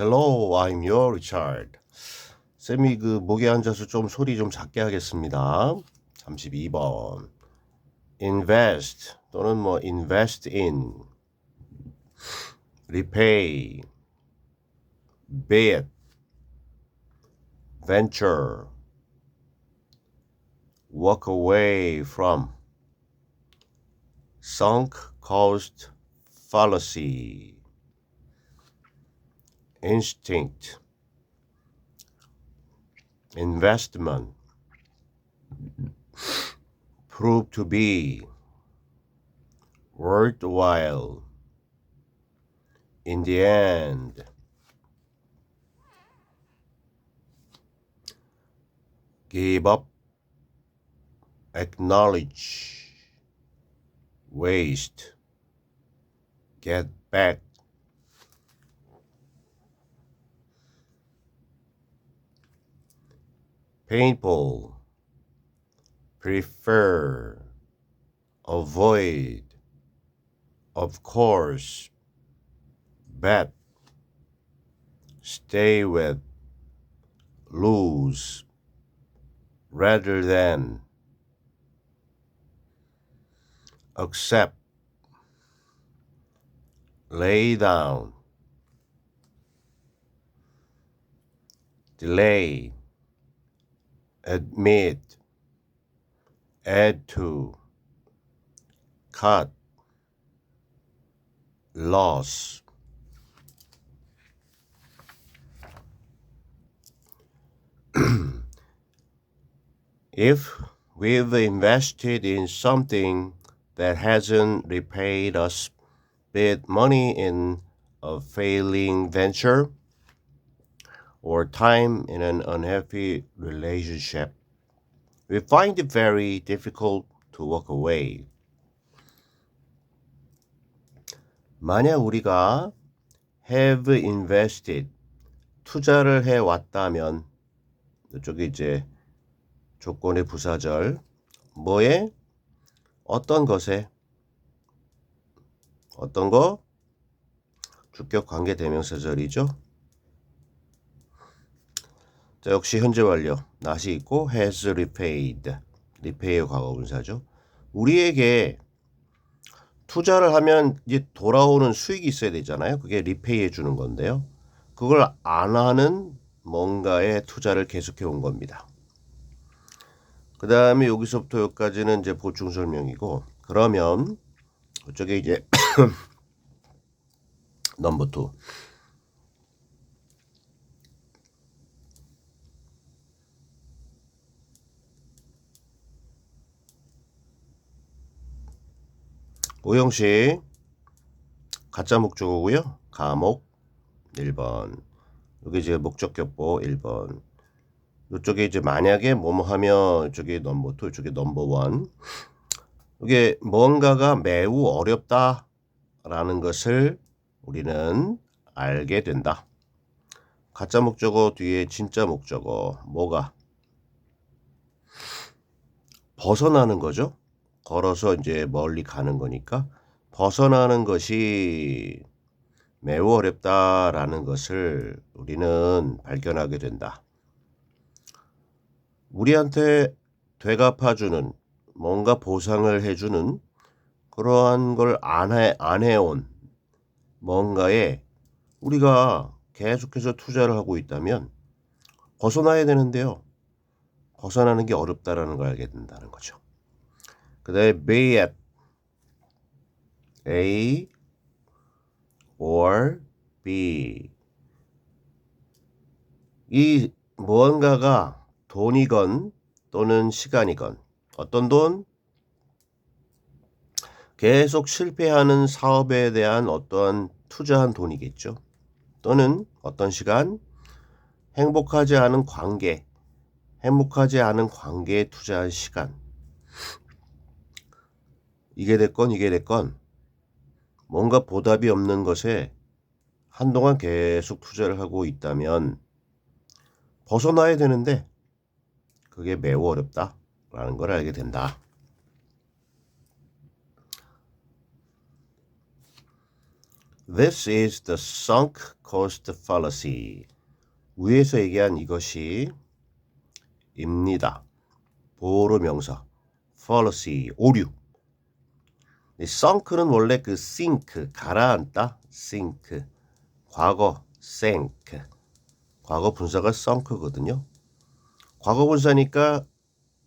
Hello, I'm your Richard. 쌤이 목에 앉아서 좀 소리 좀 작게 하겠습니다. 32번. invest 또는 invest in, repay, bet, venture, walk away from, sunk cost fallacy, instinct, investment, prove to be, worthwhile, in the end, give up, acknowledge, waste, get back, painful, prefer, avoid, of course, bet, stay with, lose, rather than, accept, lay down, delay, admit, add to, cut, loss. If we've invested in something that hasn't repaid us, be it money in a failing venture or time in an unhappy relationship, we find it very difficult to walk away. 만약 우리가 have invested, 투자를 해왔다면, 이쪽에 이제 조건의 부사절, 뭐에? 어떤 것에? 어떤 거? 주격 관계 대명사절이죠. 자, 역시 현재 완료. not이 있고 has repaid. repay의 과거분사죠. 우리에게 투자를 하면 이제 돌아오는 수익이 있어야 되잖아요. 그게 repay 해주는 건데요. 그걸 안 하는 뭔가에 투자를 계속해 온 겁니다. 그 다음에 여기서부터 여기까지는 이제 보충 설명이고, 그러면 이쪽에 이제 넘버 2. 오형식 가짜 목적어고요. 가목 1번. 여기 이제 목적격보 1번. 이쪽에 이제 만약에 뭐뭐 하면 이쪽에 넘버 2, 이쪽에 넘버 1. 이게 뭔가가 매우 어렵다라는 것을 우리는 알게 된다. 가짜 목적어 뒤에 진짜 목적어 뭐가? 벗어나는 거죠. 걸어서 이제 멀리 가는 거니까 벗어나는 것이 매우 어렵다라는 것을 우리는 발견하게 된다. 우리한테 되갚아주는, 뭔가 보상을 해주는 그러한 걸 안 해온 뭔가에 우리가 계속해서 투자를 하고 있다면 벗어나야 되는데요. 벗어나는 게 어렵다라는 걸 알게 된다는 거죠. 그 다음에 be at A or B. 이 무언가가 돈이건 또는 시간이건, 어떤 돈? 계속 실패하는 사업에 대한 어떠한 투자한 돈이겠죠. 또는 어떤 시간? 행복하지 않은 관계에 투자한 시간. 이게 됐건 뭔가 보답이 없는 것에 한동안 계속 투자를 하고 있다면 벗어나야 되는데 그게 매우 어렵다라는 걸 알게 된다. This is the sunk cost fallacy. 위에서 얘기한 이것이 입니다. 보로 명사. fallacy, 오류. sunk는 원래 그 sink, 가라앉다, sink. 과거, sank. 과거 분사가 sunk거든요. 과거 분사니까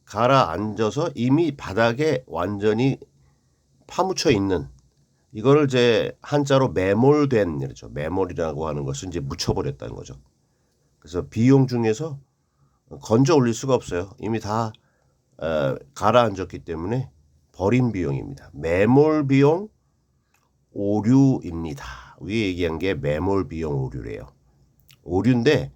가라앉아서 이미 바닥에 완전히 파묻혀 있는 이거를 이제 한자로 매몰된 이렇죠. 매몰이라고 하는 것은 이제 묻혀버렸다는 거죠. 그래서 비용 중에서 건져 올릴 수가 없어요. 이미 다 가라앉았기 때문에 버린 비용입니다. 매몰 비용 오류입니다. 위에 얘기한 게 매몰 비용 오류래요. 오류인데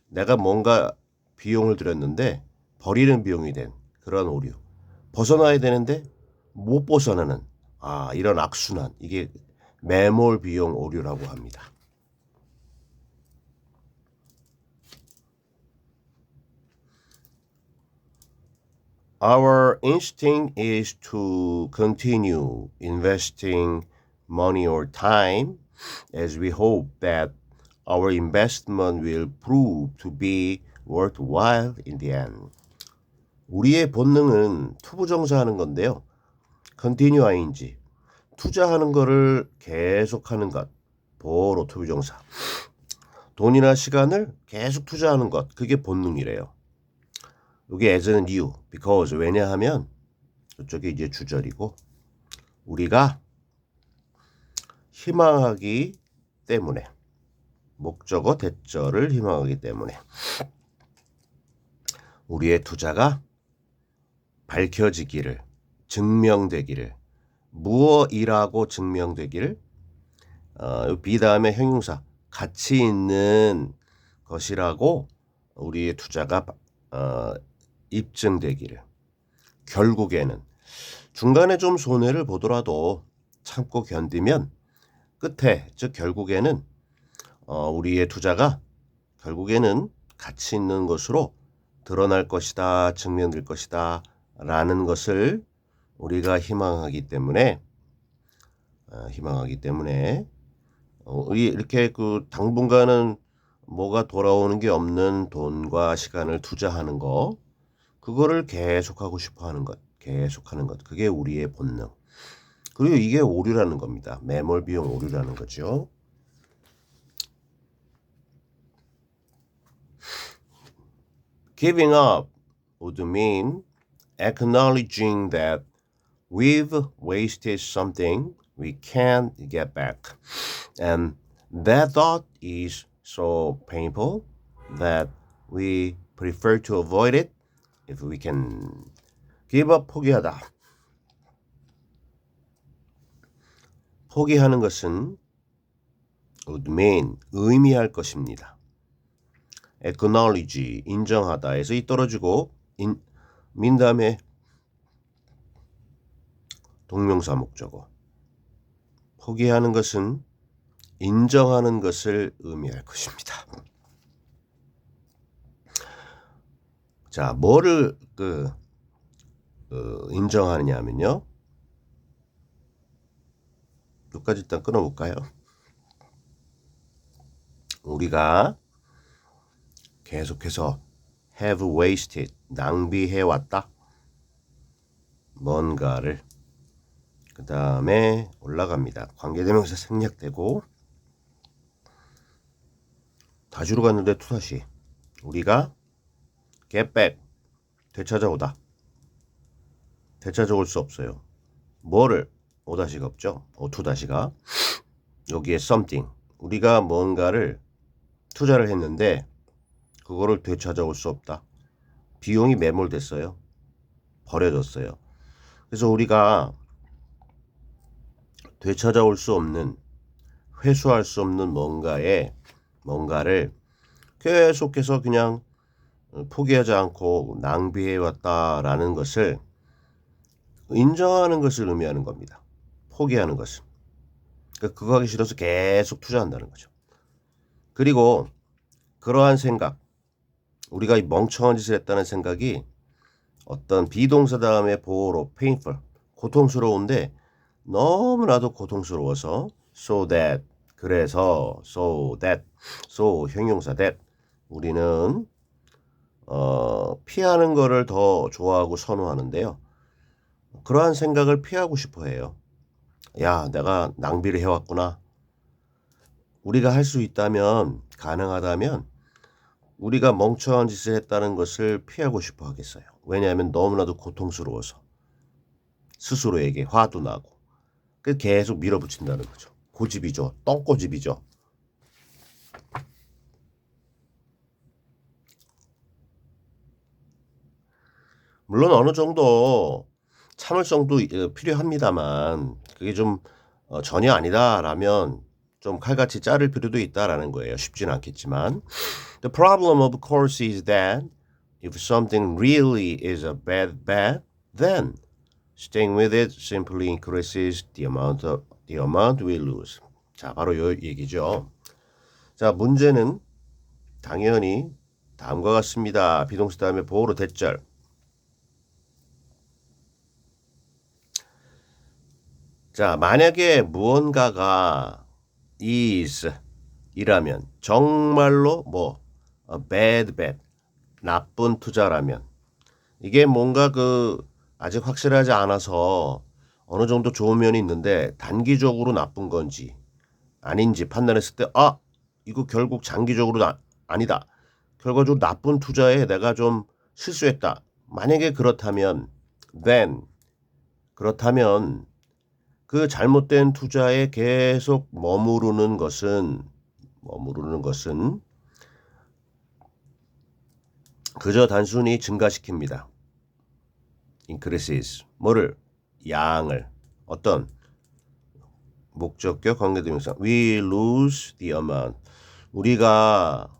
내가 뭔가 비용을 들였는데 버리는 비용이 된 그런 오류. 벗어나야 되는데 못 벗어나는 이런 악순환. 이게 매몰 비용 오류라고 합니다. Our instinct is to continue investing money or time as we hope that our investment will prove to be worthwhile in the end. 우리의 본능은 투부정사하는 건데요. continue ing, 투자하는 거를 계속하는 것, 보로 투부정사. 돈이나 시간을 계속 투자하는 것, 그게 본능이래요. 여기 as는 이유, because 왜냐하면 이쪽이 이제 주절이고 우리가 희망하기 때문에 목적어 대절을 희망하기 때문에 우리의 투자가 밝혀지기를 증명되기를 무엇이라고 증명되기를 비 다음에 형용사 가치 있는 것이라고 우리의 투자가 입증되기를 결국에는 중간에 좀 손해를 보더라도 참고 견디면 끝에 즉 결국에는 우리의 투자가 결국에는 가치 있는 것으로 드러날 것이다 증명될 것이다 라는 것을 우리가 희망하기 때문에 우리 이렇게 그 당분간은 뭐가 돌아오는 게 없는 돈과 시간을 투자하는 거 그거를 계속하고 싶어 하는 것 계속하는 것 그게 우리의 본능 그리고 이게 오류라는 겁니다. 매몰 비용 오류라는 거죠. Giving up would mean acknowledging that we've wasted something we can't get back. And that thought is so painful that we prefer to avoid it if we can. Give up, 포기하다. 포기하는 것은 would mean, 의미할 것입니다. acknowledge, 인정하다에서 이 떨어지고 민 다음에 동명사 목적어. 포기하는 것은 인정하는 것을 의미할 것입니다. 자, 뭐를 인정하느냐 하면요. 여기까지 일단 끊어볼까요? 우리가 계속해서 have wasted, 낭비해왔다. 뭔가를. 그 다음에 올라갑니다. 관계대명사 생략되고 다주로 갔는데 투다시. 우리가 get back, 되찾아오다. 되찾아올 수 없어요. 뭐를? 오다시가 없죠. 투다시가. 여기에 something. 우리가 뭔가를 투자를 했는데 그거를 되찾아올 수 없다. 비용이 매몰됐어요. 버려졌어요. 그래서 우리가 되찾아올 수 없는 회수할 수 없는 뭔가를 계속해서 그냥 포기하지 않고 낭비해왔다라는 것을 인정하는 것을 의미하는 겁니다. 포기하는 것을. 그러니까 그거 하기 싫어서 계속 투자한다는 거죠. 그리고 그러한 생각, 우리가 이 멍청한 짓을 했다는 생각이 어떤 비동사 다음에 보호로 painful, 고통스러운데 너무나도 고통스러워서 so that 그래서 so 형용사 that 우리는 피하는 거를 더 좋아하고 선호하는데요. 그러한 생각을 피하고 싶어 해요. 야, 내가 낭비를 해왔구나. 우리가 할 수 있다면, 가능하다면 우리가 멍청한 짓을 했다는 것을 피하고 싶어 하겠어요. 왜냐하면 너무나도 고통스러워서 스스로에게 화도 나고 계속 밀어붙인다는 거죠. 고집이죠. 똥고집이죠. 물론 어느 정도 참을성도 필요합니다만 그게 좀 전혀 아니다라면 좀 칼같이 자를 필요도 있다라는 거예요. 쉽지는 않겠지만. The problem of course is that if something really is a bad, then staying with it simply increases the amount we lose. 자, 바로 요 얘기죠. 자, 문제는 당연히 다음과 같습니다. 비동사 다음에 보호로 대절. 자, 만약에 무언가가 is 이라면 정말로 뭐 a bad 나쁜 투자라면 이게 뭔가 아직 확실하지 않아서 어느 정도 좋은 면이 있는데 단기적으로 나쁜 건지 아닌지 판단했을 때 이거 결국 장기적으로 아니다. 결과적으로 나쁜 투자에 내가 좀 실수했다. 만약에 그렇다면 그렇다면 그 잘못된 투자에 계속 머무르는 것은 그저 단순히 증가시킵니다. increases 뭐를 양을 어떤 목적격 관계대명사 we lose the amount 우리가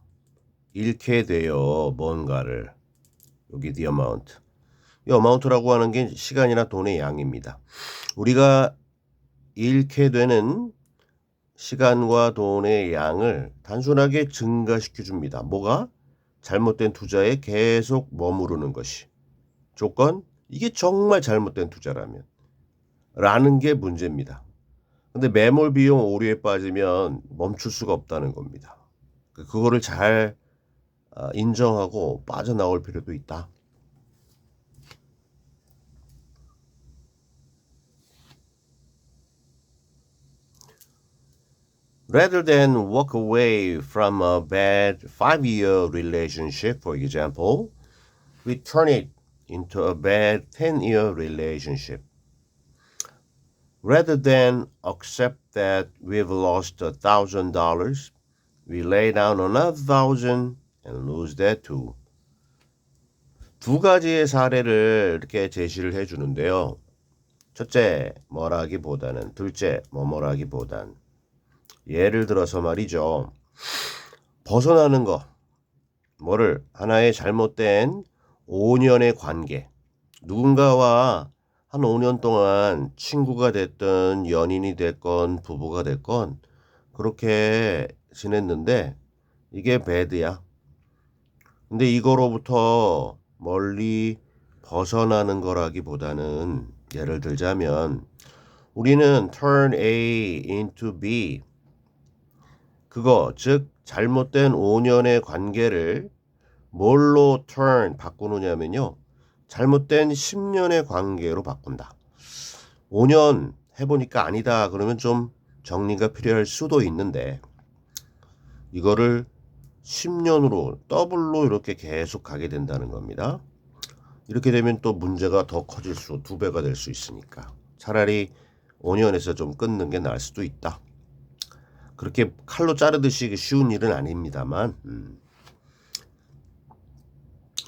잃게 돼요 뭔가를 여기 the amount 이 amount라고 하는 게 시간이나 돈의 양입니다. 우리가 잃게 되는 시간과 돈의 양을 단순하게 증가시켜 줍니다. 뭐가? 잘못된 투자에 계속 머무르는 것이. 조건? 이게 정말 잘못된 투자라면 라는 게 문제입니다. 근데 매몰 비용 오류에 빠지면 멈출 수가 없다는 겁니다. 그거를 잘 인정하고 빠져나올 필요도 있다. Rather than walk away from a bad 5-year relationship, for example, we turn it into a bad 10-year relationship. Rather than accept that we've lost $1,000, we lay down another 1,000 and lose that too. 두 가지의 사례를 이렇게 제시를 해주는데요. 첫째, 뭐라기보다는 둘째, 뭐라기보단 예를 들어서 말이죠. 벗어나는 거, 하나의 잘못된 5년의 관계. 누군가와 한 5년 동안 친구가 됐든 연인이 됐건 부부가 됐건 그렇게 지냈는데 이게 배드야. 근데 이거로부터 멀리 벗어나는 거라기보다는 예를 들자면 우리는 turn A into B 그거 즉 잘못된 5년의 관계를 뭘로 바꾸느냐면요. 잘못된 10년의 관계로 바꾼다. 5년 해보니까 아니다. 그러면 좀 정리가 필요할 수도 있는데 이거를 10년으로 더블로 이렇게 계속 가게 된다는 겁니다. 이렇게 되면 또 문제가 더 커질 수 2배가 될 수 있으니까 차라리 5년에서 좀 끊는 게 나을 수도 있다. 그렇게 칼로 자르듯이 쉬운 일은 아닙니다만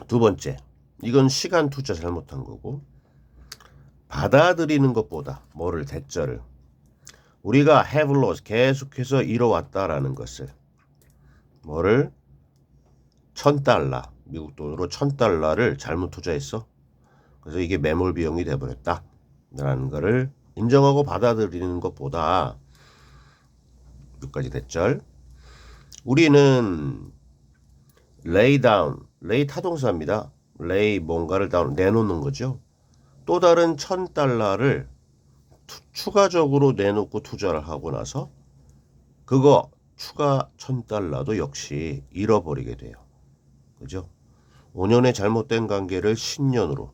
두 번째, 이건 시간 투자 잘못한 거고 받아들이는 것보다 대절을 우리가 have lost 계속해서 잃어왔다라는 것을 $1,000 미국 돈으로 $1,000를 잘못 투자했어. 그래서 이게 매몰 비용이 돼버렸다 라는 거를 인정하고 받아들이는 것보다 여기까지 대절 우리는 lay down lay 타동사입니다. lay 뭔가를 down 내놓는 거죠. 또 다른 $1,000를 추가적으로 내놓고 투자를 하고 나서 그거 추가 $1,000도 역시 잃어버리게 돼요. 그죠? 5년의 잘못된 관계를 10년으로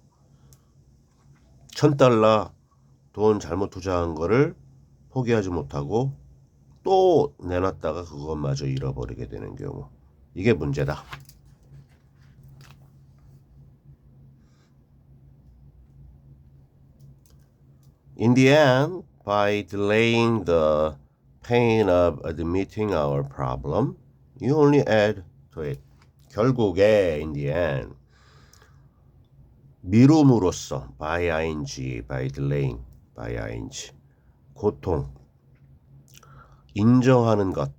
$1,000 돈 잘못 투자한 거를 포기하지 못하고 또 내놨다가 그것마저 잃어버리게 되는 경우. 이게 문제다. In the end, by delaying the pain of admitting our problem, you only add to it. 결국에 in the end, 미룸으로써 by ing, by delaying, by ing, 고통, 인정하는 것,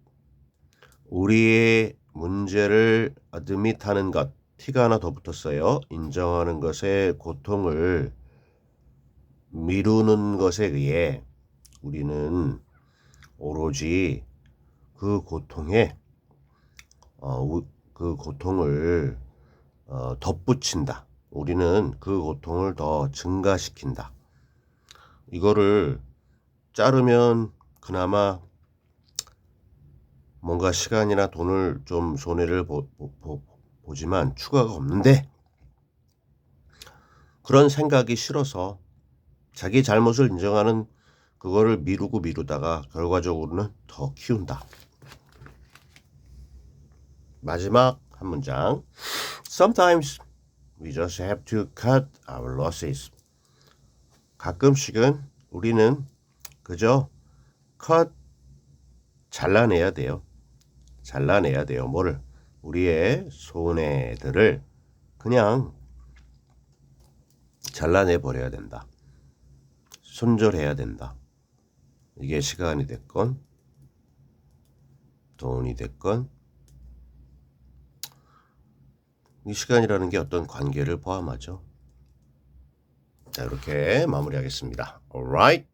우리의 문제를 admit하는 것, T가 하나 더 붙었어요. 인정하는 것의 고통을 미루는 것에 의해 우리는 오로지 그 고통에 그 고통을 덧붙인다. 우리는 그 고통을 더 증가시킨다. 이거를 자르면 그나마 뭔가 시간이나 돈을 좀 손해를 보지만 추가가 없는데 그런 생각이 싫어서 자기 잘못을 인정하는 그거를 미루다가 결과적으로는 더 키운다. 마지막 한 문장. Sometimes we just have to cut our losses. 가끔씩은 우리는 그저 잘라내야 돼요. 뭐를? 우리의 손해들을 그냥 잘라내 버려야 된다. 손절해야 된다. 이게 시간이 됐건 돈이 됐건 이 시간이라는 게 어떤 관계를 포함하죠. 자, 이렇게 마무리하겠습니다. Alright.